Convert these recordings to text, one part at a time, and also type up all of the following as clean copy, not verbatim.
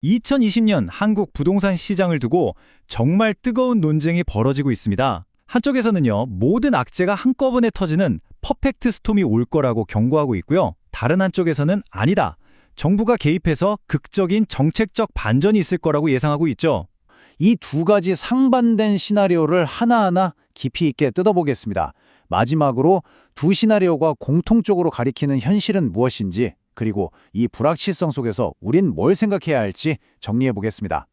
2020년 한국 부동산 시장을 두고 정말 뜨거운 논쟁이 벌어지고 있습니다. 한쪽에서는요, 모든 악재가 한꺼번에 터지는 퍼펙트 스톰이 올 거라고 경고하고 있고요. 다른 한쪽에서는 아니다. 정부가 개입해서 극적인 정책적 반전이 있을 거라고 예상하고 있죠. 이 두 가지 상반된 시나리오를 하나하나 깊이 있게 뜯어보겠습니다. 마지막으로 두 시나리오가 공통적으로 가리키는 현실은 무엇인지, 그리고 이 불확실성 속에서 우린 뭘 생각해야 할지 정리해 보겠습니다.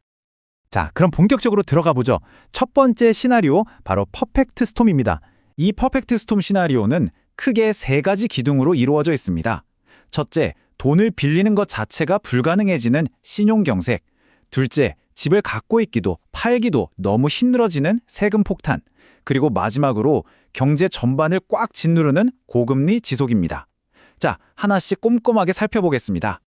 자, 그럼 본격적으로 들어가 보죠. 첫 번째 시나리오, 바로 퍼펙트 스톰입니다. 이 퍼펙트 스톰 시나리오는 크게 세 가지 기둥으로 이루어져 있습니다. 첫째, 돈을 빌리는 것 자체가 불가능해지는 신용경색. 둘째, 집을 갖고 있기도 팔기도 너무 힘들어지는 세금 폭탄. 그리고 마지막으로 경제 전반을 꽉 짓누르는 고금리 지속입니다. 자, 하나씩 꼼꼼하게 살펴보겠습니다.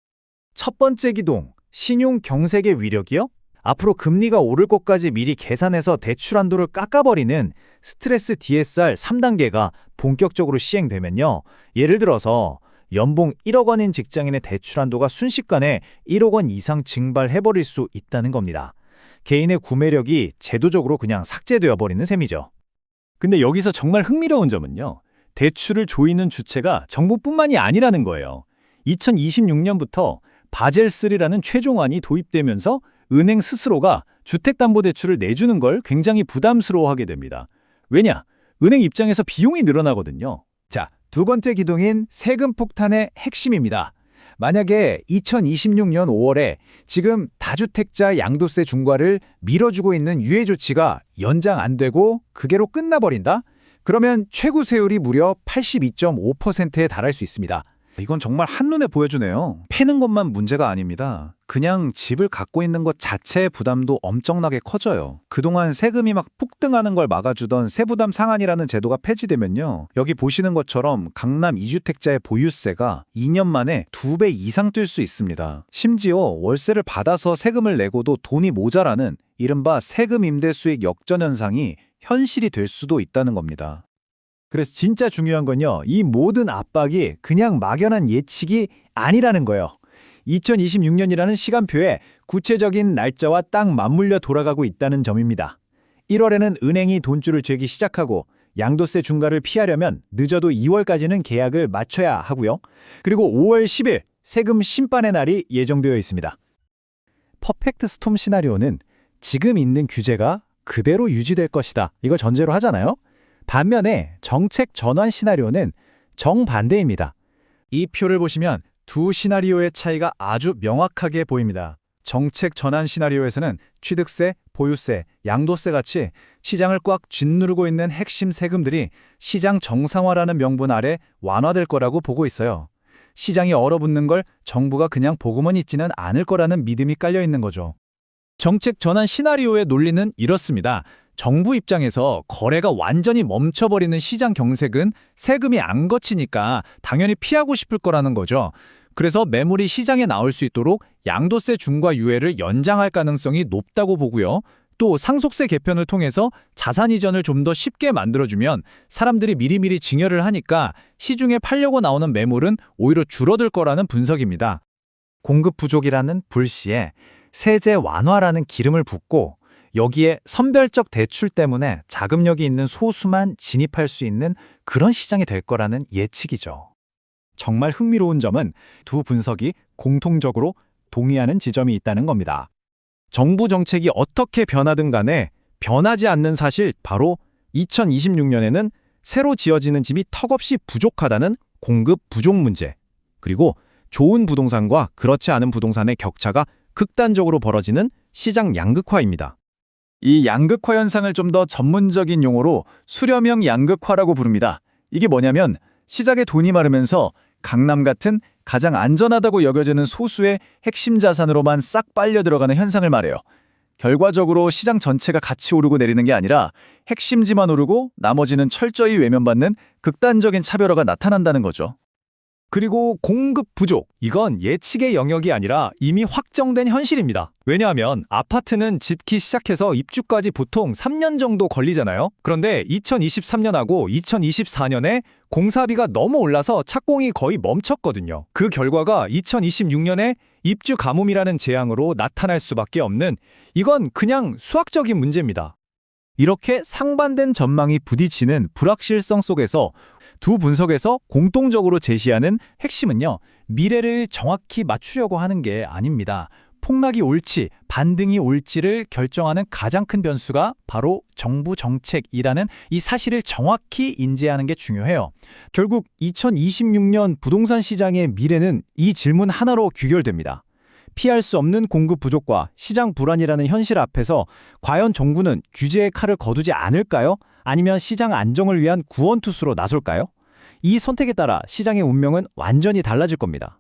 첫 번째 기둥, 신용경색의 위력이요? 앞으로 금리가 오를 것까지 미리 계산해서 대출 한도를 깎아버리는 스트레스 DSR 3단계가 본격적으로 시행되면요. 예를 들어서 연봉 1억 원인 직장인의 대출 한도가 순식간에 1억 원 이상 증발해버릴 수 있다는 겁니다. 개인의 구매력이 제도적으로 그냥 삭제되어 버리는 셈이죠. 근데 여기서 정말 흥미로운 점은요. 대출을 조이는 주체가 정부뿐만이 아니라는 거예요. 2026년부터 바젤3라는 최종안이 도입되면서 은행 스스로가 주택담보대출을 내주는 걸 굉장히 부담스러워하게 됩니다. 왜냐? 은행 입장에서 비용이 늘어나거든요. 자, 두 번째 기둥인 세금 폭탄의 핵심입니다. 만약에 2026년 5월에 지금 다주택자 양도세 중과를 밀어주고 있는 유예 조치가 연장 안 되고 그게로 끝나버린다? 그러면 최고세율이 무려 82.5%에 달할 수 있습니다. 이건 정말 한눈에 보여주네요. 패는 것만 문제가 아닙니다. 그냥 집을 갖고 있는 것 자체의 부담도 엄청나게 커져요. 그동안 세금이 막 폭등하는 걸 막아주던 세부담 상한이라는 제도가 폐지되면요. 여기 보시는 것처럼 강남 2주택자의 보유세가 2년 만에 2배 이상 뛸 수 있습니다. 심지어 월세를 받아서 세금을 내고도 돈이 모자라는 이른바 세금 임대 수익 역전 현상이 현실이 될 수도 있다는 겁니다. 그래서 진짜 중요한 건요. 이 모든 압박이 그냥 막연한 예측이 아니라는 거예요. 2026년이라는 시간표에 구체적인 날짜와 딱 맞물려 돌아가고 있다는 점입니다. 1월에는 은행이 돈줄을 쥐기 시작하고 양도세 중과를 피하려면 늦어도 2월까지는 계약을 맞춰야 하고요. 그리고 5월 10일 세금 심판의 날이 예정되어 있습니다. 퍼펙트 스톰 시나리오는 지금 있는 규제가 그대로 유지될 것이다. 이걸 전제로 하잖아요. 반면에 정책 전환 시나리오는 정반대입니다. 이 표를 보시면 두 시나리오의 차이가 아주 명확하게 보입니다. 정책 전환 시나리오에서는 취득세, 보유세, 양도세 같이 시장을 꽉 짓누르고 있는 핵심 세금들이 시장 정상화라는 명분 아래 완화될 거라고 보고 있어요. 시장이 얼어붙는 걸 정부가 그냥 보고만 있지는 않을 거라는 믿음이 깔려 있는 거죠. 정책 전환 시나리오의 논리는 이렇습니다. 정부 입장에서 거래가 완전히 멈춰버리는 시장 경색은 세금이 안 거치니까 당연히 피하고 싶을 거라는 거죠. 그래서 매물이 시장에 나올 수 있도록 양도세 중과 유예를 연장할 가능성이 높다고 보고요. 또 상속세 개편을 통해서 자산 이전을 좀 더 쉽게 만들어주면 사람들이 미리미리 증여를 하니까 시중에 팔려고 나오는 매물은 오히려 줄어들 거라는 분석입니다. 공급 부족이라는 불씨에 세제 완화라는 기름을 붓고 여기에 선별적 대출 때문에 자금력이 있는 소수만 진입할 수 있는 그런 시장이 될 거라는 예측이죠. 정말 흥미로운 점은 두 분석이 공통적으로 동의하는 지점이 있다는 겁니다. 정부 정책이 어떻게 변하든 간에 변하지 않는 사실 바로 2026년에는 새로 지어지는 집이 턱없이 부족하다는 공급 부족 문제, 그리고 좋은 부동산과 그렇지 않은 부동산의 격차가 극단적으로 벌어지는 시장 양극화입니다. 이 양극화 현상을 좀 더 전문적인 용어로 수렴형 양극화라고 부릅니다. 이게 뭐냐면 시장에 돈이 마르면서 강남 같은 가장 안전하다고 여겨지는 소수의 핵심 자산으로만 싹 빨려 들어가는 현상을 말해요. 결과적으로 시장 전체가 같이 오르고 내리는 게 아니라 핵심지만 오르고 나머지는 철저히 외면받는 극단적인 차별화가 나타난다는 거죠. 그리고 공급 부족, 이건 예측의 영역이 아니라 이미 확정된 현실입니다. 왜냐하면 아파트는 짓기 시작해서 입주까지 보통 3년 정도 걸리잖아요. 그런데 2023년하고 2024년에 공사비가 너무 올라서 착공이 거의 멈췄거든요. 그 결과가 2026년에 입주 가뭄이라는 재앙으로 나타날 수밖에 없는 이건 그냥 수학적인 문제입니다. 이렇게 상반된 전망이 부딪히는 불확실성 속에서 두 분석에서 공통적으로 제시하는 핵심은요, 미래를 정확히 맞추려고 하는 게 아닙니다. 폭락이 올지 반등이 올지를 결정하는 가장 큰 변수가 바로 정부 정책이라는 이 사실을 정확히 인지하는 게 중요해요. 결국 2026년 부동산 시장의 미래는 이 질문 하나로 귀결됩니다. 피할 수 없는 공급 부족과 시장 불안이라는 현실 앞에서 과연 정부는 규제의 칼을 거두지 않을까요? 아니면 시장 안정을 위한 구원투수로 나설까요? 이 선택에 따라 시장의 운명은 완전히 달라질 겁니다.